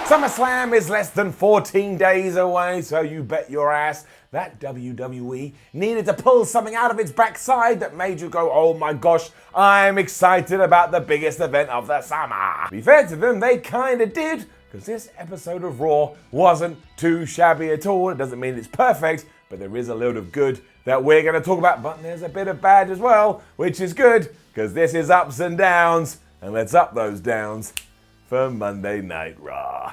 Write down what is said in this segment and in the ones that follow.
SummerSlam is less than 14 days away, so you bet your ass that WWE needed to pull something out of its backside that made you go, oh my gosh, I'm excited about the biggest event of the summer. To be fair to them, they kind of did, because this episode of Raw wasn't too shabby at all. It doesn't mean it's perfect, but there is a load of good that we're going to talk about, but there's a bit of bad as well, which is good, because this is ups and downs, and let's up those downs for Monday Night Raw.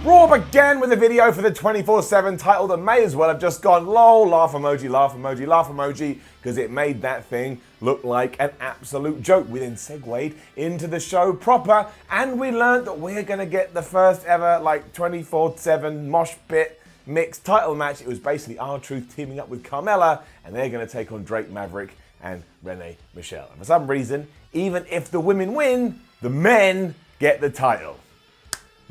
Raw began with a video for the 24/7 title that may as well have just gone lol, laugh emoji, laugh emoji, laugh emoji, because it made that thing look like an absolute joke. We then segued into the show proper, and we learned that we're going to get the first ever 24/7 mosh pit mixed title match. It was basically R-Truth teaming up with Carmella, and they're going to take on Drake Maverick and Rey Mysterio. And for some reason, even if the women win, the men get the title.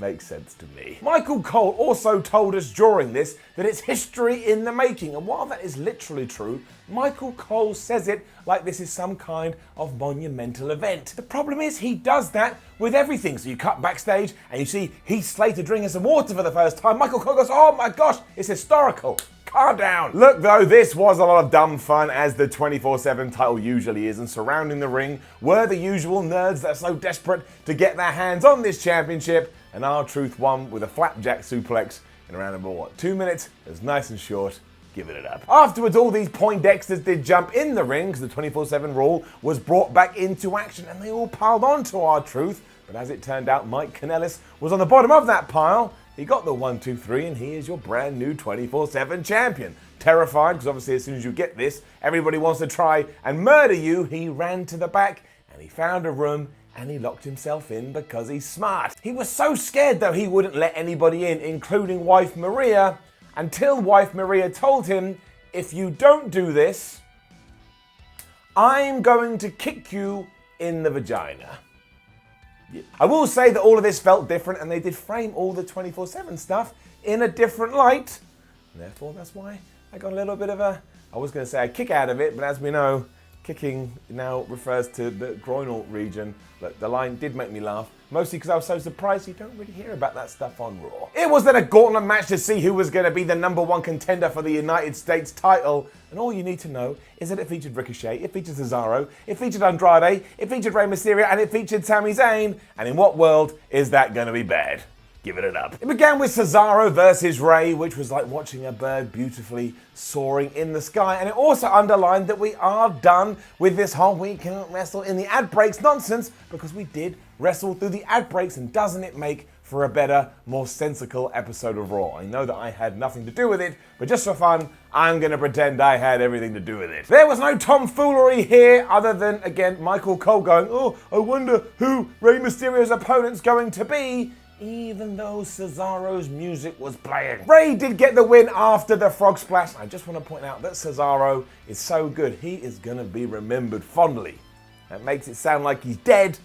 Makes sense to me. Michael Cole also told us during this that it's history in the making, and while that is literally true, Michael Cole says it like this is some kind of monumental event. The problem is he does that with everything. So you cut backstage and you see Heath Slater drinking some water for the first time. Michael Cole goes, oh my gosh, it's historical. Calm down. Look though, this was a lot of dumb fun, as the 24/7 title usually is, and surrounding the ring were the usual nerds that are so desperate to get their hands on this championship, and R-Truth won with a flapjack suplex in around about 2 minutes. It was nice and short. Give it up. Afterwards, all these Poindexters did jump in the ring because the 24/7 rule was brought back into action, and they all piled on to R-Truth. But as it turned out, Mike Kanellis was on the bottom of that pile. He got the 1, 2, 3, and he is your brand new 24/7 champion. Terrified, because obviously as soon as you get this, everybody wants to try and murder you, he ran to the back and he found a room and he locked himself in because he's smart. He was so scared though he wouldn't let anybody in, including wife Maria, until wife Maria told him, if you don't do this, I'm going to kick you in the vagina. Yeah. I will say that all of this felt different, and they did frame all the 24/7 stuff in a different light. And therefore, that's why I got a little bit of a, I was going to say a kick out of it, but as we know, kicking now refers to the groinal region. But the line did make me laugh, mostly because I was so surprised you don't really hear about that stuff on Raw. It was then a gauntlet match to see who was going to be the #1 contender for the United States title. And all you need to know is that it featured Ricochet, it featured Cesaro, it featured Andrade, it featured Rey Mysterio, and it featured Sami Zayn. And in what world is that going to be bad? Give it up. It began with Cesaro versus Rey, which was like watching a bird beautifully soaring in the sky. And it also underlined that we are done with this whole we can't wrestle in the ad breaks nonsense, because we did wrestle through the ad breaks, and doesn't it make for a better, more sensical episode of Raw? I know that I had nothing to do with it, but just for fun, I'm going to pretend I had everything to do with it. There was no tomfoolery here, other than, again, Michael Cole going, oh, I wonder who Rey Mysterio's opponent's going to be, even though Cesaro's music was playing. Rey did get the win after the frog splash. I just want to point out that Cesaro is so good, he is going to be remembered fondly. That makes it sound like he's dead.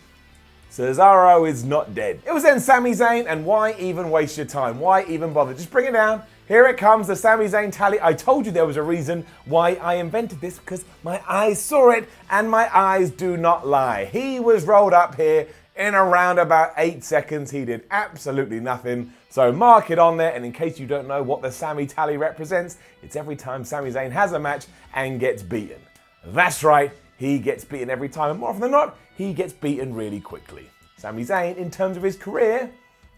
Cesaro is not dead. It was then Sami Zayn, and why even waste your time? Why even bother? Just bring it down. Here it comes, the Sami Zayn tally. I told you there was a reason why I invented this, because my eyes saw it, and my eyes do not lie. He was rolled up here in around about 8 seconds. He did absolutely nothing. So mark it on there, and in case you don't know what the Sami tally represents, it's every time Sami Zayn has a match and gets beaten. That's right, he gets beaten every time, and more often than not, he gets beaten really quickly. Sami Zayn, in terms of his career,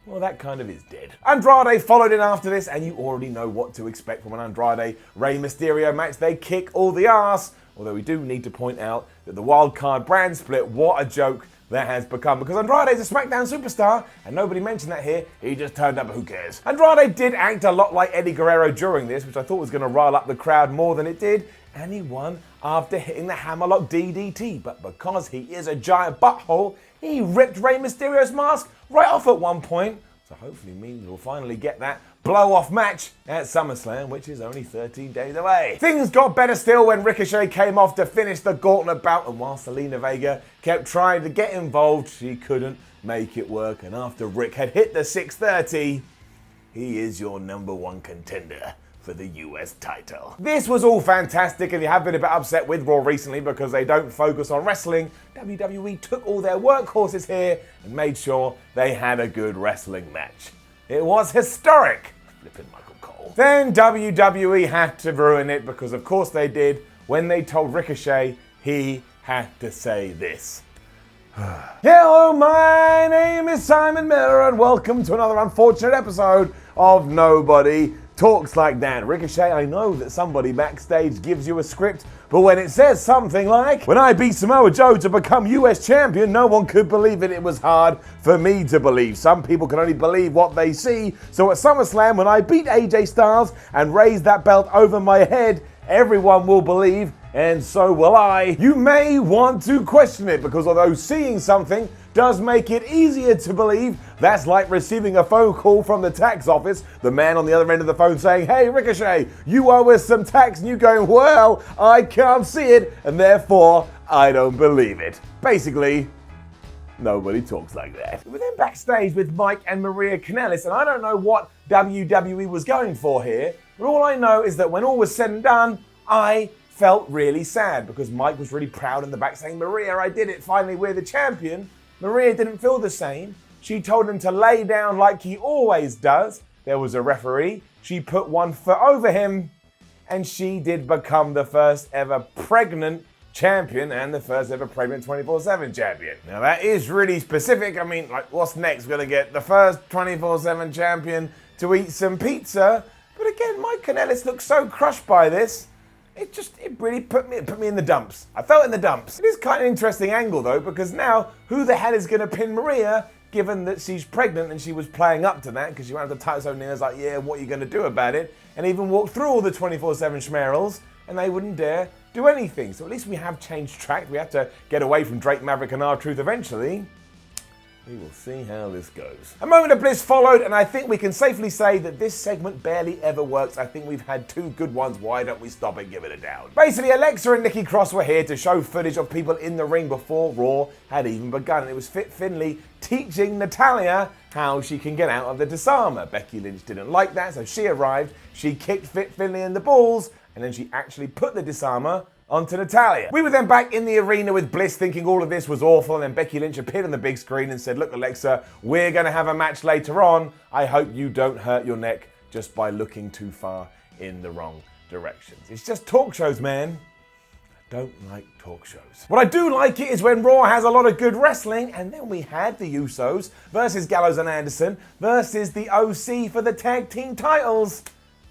well, that kind of is dead. Andrade followed in after this, and you already know what to expect from an Andrade Rey Mysterio match. They kick all the ass, although we do need to point out that the wildcard brand split, what a joke that has become, because Andrade's a SmackDown superstar, and nobody mentioned that here. He just turned up, who cares? Andrade did act a lot like Eddie Guerrero during this, which I thought was going to rile up the crowd more than it did, and he won after hitting the hammerlock DDT. But because he is a giant butthole, he ripped Rey Mysterio's mask right off at one point. So hopefully means we'll finally get that blow-off match at SummerSlam, which is only 13 days away. Things got better still when Ricochet came off to finish the gauntlet bout, and while Zelina Vega kept trying to get involved, she couldn't make it work. And after Rick had hit the 630, he is your #1 contender for the US title. This was all fantastic. If you have been a bit upset with Raw recently because they don't focus on wrestling, WWE took all their workhorses here and made sure they had a good wrestling match. It was historic. Flipping Michael Cole. Then WWE had to ruin it because of course they did when they told Ricochet he had to say this. Hello, my name is Simon Miller and welcome to another unfortunate episode of Nobody Talks Like That. Ricochet, I know that somebody backstage gives you a script, but when it says something like, when I beat Samoa Joe to become US champion, no one could believe it. It was hard for me to believe. Some people can only believe what they see. So at SummerSlam, when I beat AJ Styles and raised that belt over my head, everyone will believe, and so will I. You may want to question it because although seeing something does make it easier to believe, that's like receiving a phone call from the tax office, the man on the other end of the phone saying, hey Ricochet, you owe us some tax, and you going, well, I can't see it, and therefore I don't believe it. Basically, nobody talks like that. We're then backstage with Mike and Maria Kanellis, and I don't know what WWE was going for here, but all I know is that when all was said and done, I felt really sad because Mike was really proud in the back saying, Maria, I did it, finally we're the champion. Maria didn't feel the same. She told him to lay down like he always does. There was a referee. She put one foot over him, and she did become the first ever pregnant champion and the first ever pregnant 24/7 champion. Now that is really specific. I mean, like, what's next? We're gonna get the first 24/7 champion to eat some pizza. But again, Mike Kanellis looked so crushed by this. It really put me in the dumps. I felt in the dumps. It is kind of an interesting angle though, because now who the hell is going to pin Maria, given that she's pregnant and she was playing up to that because she went up to Titus O'Neil's like, yeah, what are you going to do about it? And even walked through all the 24/7 schmerals and they wouldn't dare do anything. So at least we have changed track. We have to get away from Drake, Maverick and R-Truth eventually. We will see how this goes. A moment of bliss followed, and I think we can safely say that this segment barely ever works. I think we've had two good ones. Why don't we stop and give it a down? Basically, Alexa and Nikki Cross were here to show footage of people in the ring before Raw had even begun. And it was Fit Finlay teaching Natalya how she can get out of the disarmer. Becky Lynch didn't like that, so she arrived. She kicked Fit Finlay in the balls, and then she actually put the disarmer onto Natalya. We were then back in the arena with Bliss thinking all of this was awful, and then Becky Lynch appeared on the big screen and said, look Alexa, we're going to have a match later on. I hope you don't hurt your neck just by looking too far in the wrong directions. It's just talk shows, man. I don't like talk shows. What I do like it is when Raw has a lot of good wrestling, and then we had the Usos versus Gallows and Anderson versus the OC for the tag team titles.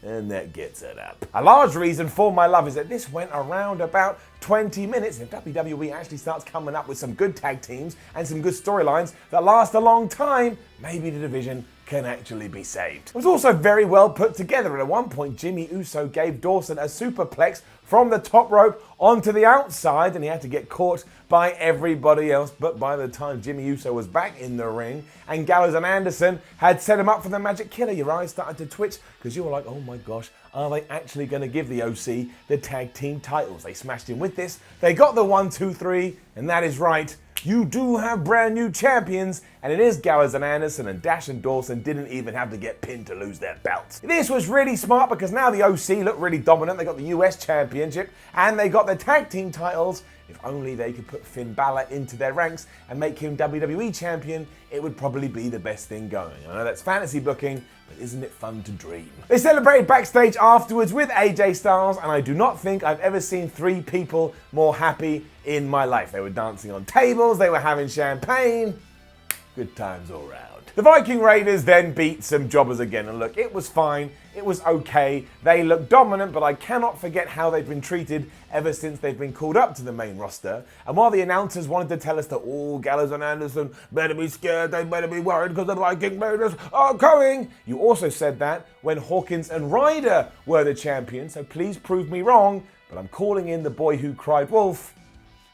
And that gets it up. A large reason for my love is that this went around about 20 minutes. If WWE actually starts coming up with some good tag teams and some good storylines that last a long time, maybe the division can actually be saved. It was also very well put together, and at one point Jimmy Uso gave Dawson a superplex from the top rope onto the outside, and he had to get caught by everybody else. But by the time Jimmy Uso was back in the ring and Gallows and Anderson had set him up for the Magic Killer, your eyes started to twitch because you were like, oh my gosh, are they actually going to give the OC the tag team titles? They smashed in with this. They got the 1, 2, 3, and that is right. You do have brand new champions, and it is Gallows and Anderson, and Dash and Dawson didn't even have to get pinned to lose their belts. This was really smart because now the OC look really dominant. They got the US Championship and they got the tag team titles. If only they could put Finn Balor into their ranks and make him WWE champion, it would probably be the best thing going. I know that's fantasy booking, but isn't it fun to dream? They celebrated backstage afterwards with AJ Styles, and I do not think I've ever seen three people more happy in my life. They were dancing on tables, they were having champagne. Good times all round. The Viking Raiders then beat some jobbers again, and look, it was fine, it was okay, they looked dominant, but I cannot forget how they've been treated ever since they've been called up to the main roster. And while the announcers wanted to tell us that all Gallows and Anderson better be scared, they better be worried because the Viking Raiders are coming, you also said that when Hawkins and Ryder were the champions, so please prove me wrong, but I'm calling in the boy who cried wolf,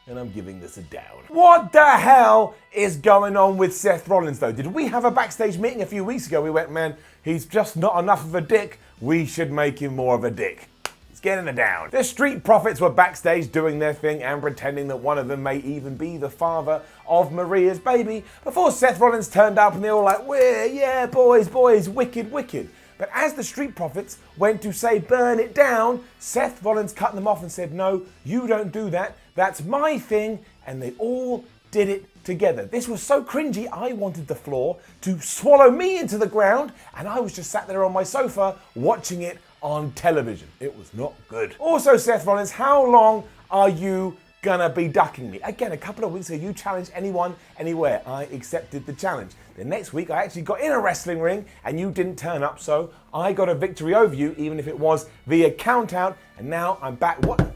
and I'm giving this a down. What the hell is going on with Seth Rollins though? Did we have a backstage meeting a few weeks ago? We went, man, he's just not enough of a dick. We should make him more of a dick. He's getting a down. The Street Profits were backstage doing their thing and pretending that one of them may even be the father of Maria's baby before Seth Rollins turned up and they were all like, yeah, boys, wicked. But as the Street Profits went to say burn it down, Seth Rollins cut them off and said, no, you don't do that. That's my thing. And they all did it together. This was so cringy, I wanted the floor to swallow me into the ground, and I was just sat there on my sofa watching it on television. It was not good. Also, Seth Rollins, how long are you gonna be ducking me? Again, a couple of weeks ago, you challenged anyone, anywhere. I accepted the challenge. The next week, I actually got in a wrestling ring, and you didn't turn up, so I got a victory over you, even if it was via count out, and now I'm back. What?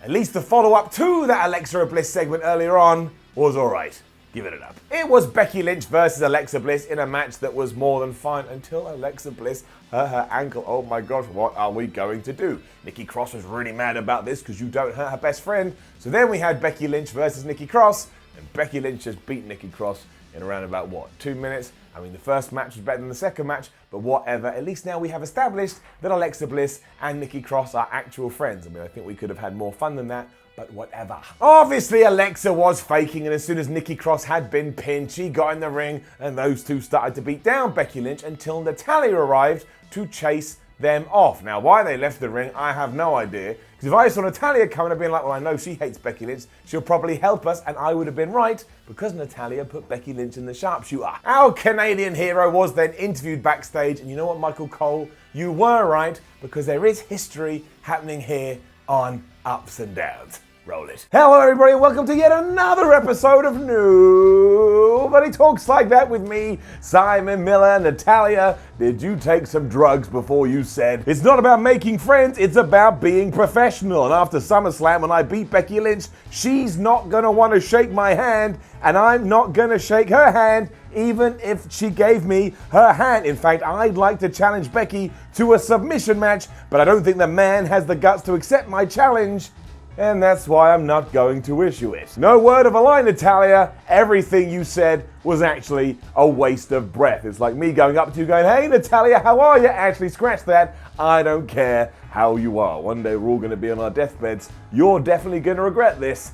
At least the follow-up to that Alexa Bliss segment earlier on was alright. Give it up. It was Becky Lynch versus Alexa Bliss in a match that was more than fine until Alexa Bliss hurt her ankle. Oh my gosh, what are we going to do? Nikki Cross was really mad about this because you don't hurt her best friend. So then we had Becky Lynch versus Nikki Cross, and Becky Lynch just beat Nikki Cross in around about, 2 minutes? I mean, the first match was better than the second match, but whatever. At least now we have established that Alexa Bliss and Nikki Cross are actual friends. I mean, I think we could have had more fun than that, but whatever. Obviously, Alexa was faking, and as soon as Nikki Cross had been pinned, she got in the ring, and those two started to beat down Becky Lynch until Natalya arrived to chase them off. Now, why they left the ring, I have no idea. Because if I saw Natalya coming, I'd been like, well, I know she hates Becky Lynch. She'll probably help us, and I would have been right because Natalya put Becky Lynch in the sharpshooter. Our Canadian hero was then interviewed backstage, and you know what, Michael Cole? You were right, because there is history happening here on Ups and Downs. Roll it. Hello everybody and welcome to yet another episode of Nobody Talks Like That with me, Simon Miller. Natalya, did you take some drugs before you said, it's not about making friends, it's about being professional? And after SummerSlam, when I beat Becky Lynch, she's not gonna want to shake my hand, and I'm not gonna shake her hand, even if she gave me her hand. In fact, I'd like to challenge Becky to a submission match, but I don't think the man has the guts to accept my challenge. And that's why I'm not going to issue it. No word of a lie, Natalya. Everything you said was actually a waste of breath. It's like me going up to you going, hey Natalya, how are you? Actually, scratch that. I don't care how you are. One day we're all going to be on our deathbeds. You're definitely going to regret this.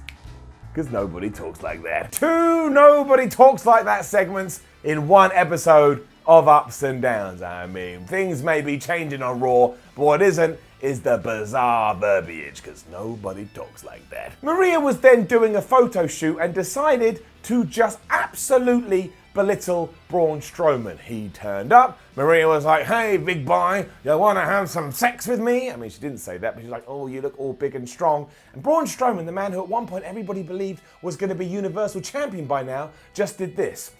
Because nobody talks like that. 2 Nobody Talks Like That segments in one episode of Ups and Downs. I mean, things may be changing on Raw, but what isn't is the bizarre verbiage, because nobody talks like that. Maria was then doing a photo shoot and decided to just absolutely belittle Braun Strowman. He turned up, Maria was like, hey big boy, you want to have some sex with me? I mean, she didn't say that, but she's like, oh, you look all big and strong. And Braun Strowman, the man who at one point everybody believed was going to be Universal Champion by now, just did this.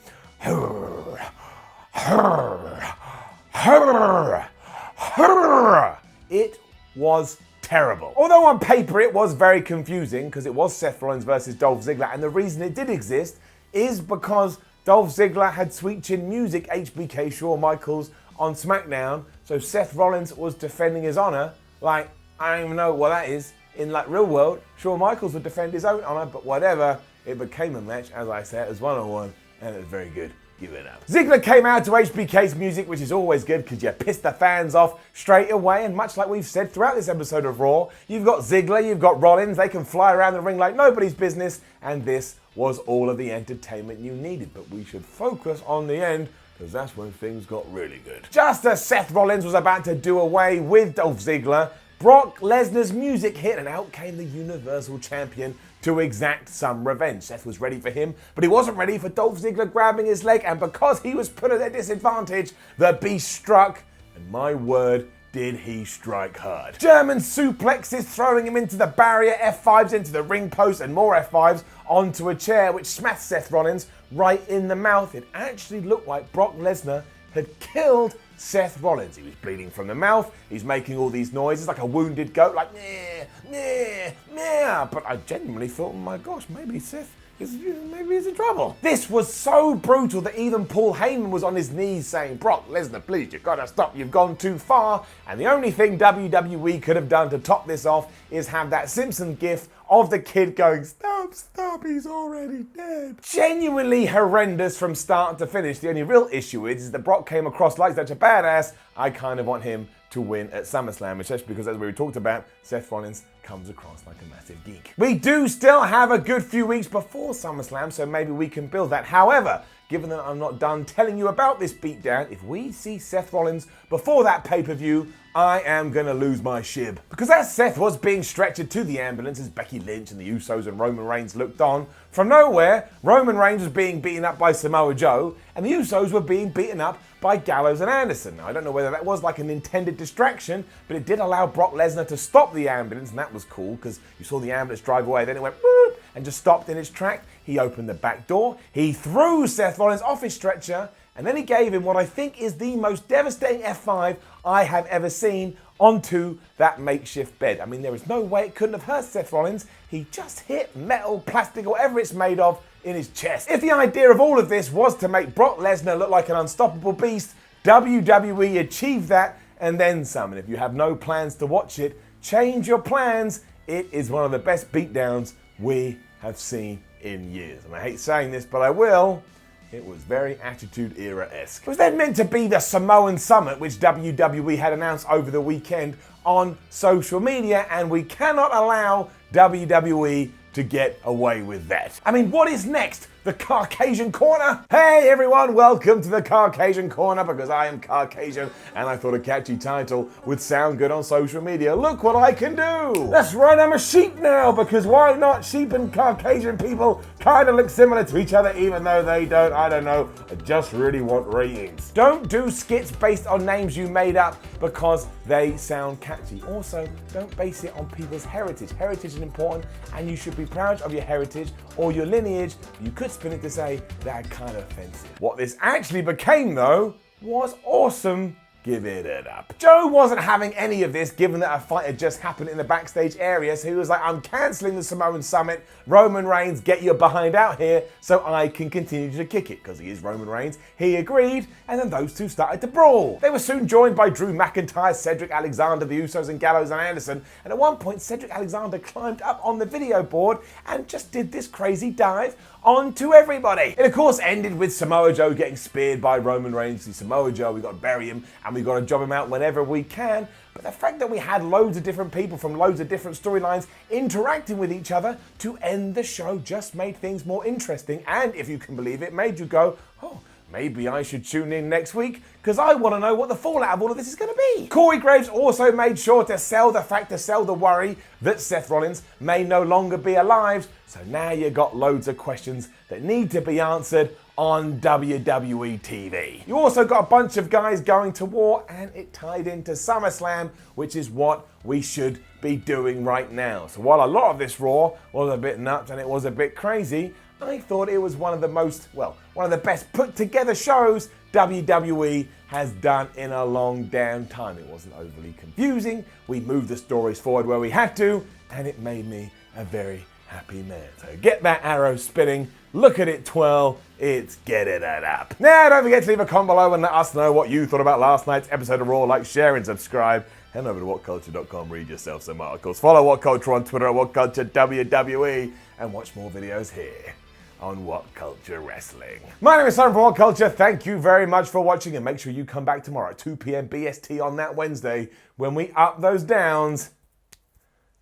It was terrible. Although on paper it was very confusing because it was Seth Rollins versus Dolph Ziggler, and the reason it did exist is because Dolph Ziggler had Sweet Chin Music HBK Shawn Michaels on SmackDown, so Seth Rollins was defending his honor. Like, I don't even know what that is. In like real world, Shawn Michaels would defend his own honor, but whatever. It became a match, as I said, as one-on-one, and it was very good. Give it up. Ziggler came out to HBK's music, which is always good because you piss the fans off straight away. And much like we've said throughout this episode of Raw, you've got Ziggler, you've got Rollins, they can fly around the ring like nobody's business. And this was all of the entertainment you needed. But we should focus on the end because that's when things got really good. Just as Seth Rollins was about to do away with Dolph Ziggler, Brock Lesnar's music hit and out came the Universal Champion to exact some revenge. Seth was ready for him, but he wasn't ready for Dolph Ziggler grabbing his leg, and because he was put at a disadvantage, the beast struck, and my word, did he strike hard. German suplexes, throwing him into the barrier, F5s into the ring post, and more F5s onto a chair, which smashed Seth Rollins right in the mouth. It actually looked like Brock Lesnar had killed Seth Rollins. He was bleeding from the mouth, he's making all these noises like a wounded goat, like meh, meh, meh. But I genuinely thought, oh my gosh, maybe Seth he's in trouble. This was so brutal that even Paul Heyman was on his knees saying, Brock Lesnar, please, you've got to stop, you've gone too far. And the only thing WWE could have done to top this off is have that Simpson gif of the kid going, stop, stop, he's already dead. Genuinely horrendous from start to finish. The only real issue is that Brock came across like such a badass, I kind of want him to win at SummerSlam, especially because, as we talked about, Seth Rollins comes across like a massive geek. We do still have a good few weeks before SummerSlam, so maybe we can build that. However, given that I'm not done telling you about this beatdown, if we see Seth Rollins before that pay-per-view, I am going to lose my shib. Because as Seth was being stretchered to the ambulance as Becky Lynch and the Usos and Roman Reigns looked on, from nowhere, Roman Reigns was being beaten up by Samoa Joe, and the Usos were being beaten up by Gallows and Anderson. Now, I don't know whether that was like an intended distraction, but it did allow Brock Lesnar to stop the ambulance, and that was cool, because you saw the ambulance drive away, then it went whoop, and just stopped in its track. He opened the back door, he threw Seth Rollins off his stretcher, and then he gave him what I think is the most devastating F5 I have ever seen onto that makeshift bed. I mean, there is no way it couldn't have hurt Seth Rollins. He just hit metal, plastic, or whatever it's made of in his chest. If the idea of all of this was to make Brock Lesnar look like an unstoppable beast, WWE achieved that and then some. And if you have no plans to watch it, change your plans. It is one of the best beatdowns we have seen in years. And I hate saying this, but I will. It was very Attitude Era-esque. It was then meant to be the Samoan Summit, which WWE had announced over the weekend on social media, and we cannot allow WWE to get away with that. I mean, what is next? The Caucasian Corner? Hey everyone, welcome to the Caucasian Corner, because I am Caucasian and I thought a catchy title would sound good on social media. Look what I can do! That's right, I'm a sheep now, because why not? Sheep and Caucasian people kind of look similar to each other, even though they don't. I don't know, I just really want ratings. Don't do skits based on names you made up because they sound catchy. Also, don't base it on people's heritage. Heritage is important and you should be proud of your heritage or your lineage. You could spin it to say that kind of offensive. What this actually became, though, was awesome. Give it up. Joe wasn't having any of this, given that a fight had just happened in the backstage area, so he was like, I'm cancelling the Samoan Summit. Roman Reigns, get your behind out here so I can continue to kick it, because he is Roman Reigns. He agreed, and then those two started to brawl. They were soon joined by Drew McIntyre, Cedric Alexander, the Usos, and Gallows and Anderson, and at one point, Cedric Alexander climbed up on the video board and just did this crazy dive onto everybody. It, of course, ended with Samoa Joe getting speared by Roman Reigns. See, Samoa Joe, we got to bury him, and we got to job him out whenever we can. But the fact that we had loads of different people from loads of different storylines interacting with each other to end the show just made things more interesting. And if you can believe it, made you go, oh, maybe I should tune in next week because I want to know what the fallout of all of this is going to be. Corey Graves also made sure to sell the worry that Seth Rollins may no longer be alive. So now you got loads of questions that need to be answered on WWE TV. You also got a bunch of guys going to war, and it tied into SummerSlam, which is what we should be doing right now. So while a lot of this Raw was a bit nuts and it was a bit crazy, I thought it was one of the best put together shows WWE has done in a long damn time. It wasn't overly confusing. We moved the stories forward where we had to, and it made me a very happy man. So get that arrow spinning, look at it twirl, it's get it up. Now don't forget to leave a comment below and let us know what you thought about last night's episode of Raw. Like, share and subscribe. Head over to WhatCulture.com, read yourself some articles. Follow WhatCulture on Twitter at WhatCulture WWE, and watch more videos here on WhatCulture Wrestling. My name is Simon from WhatCulture. Thank you very much for watching, and make sure you come back tomorrow at 2 p.m. BST on that Wednesday when we up those downs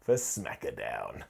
for Smackadown.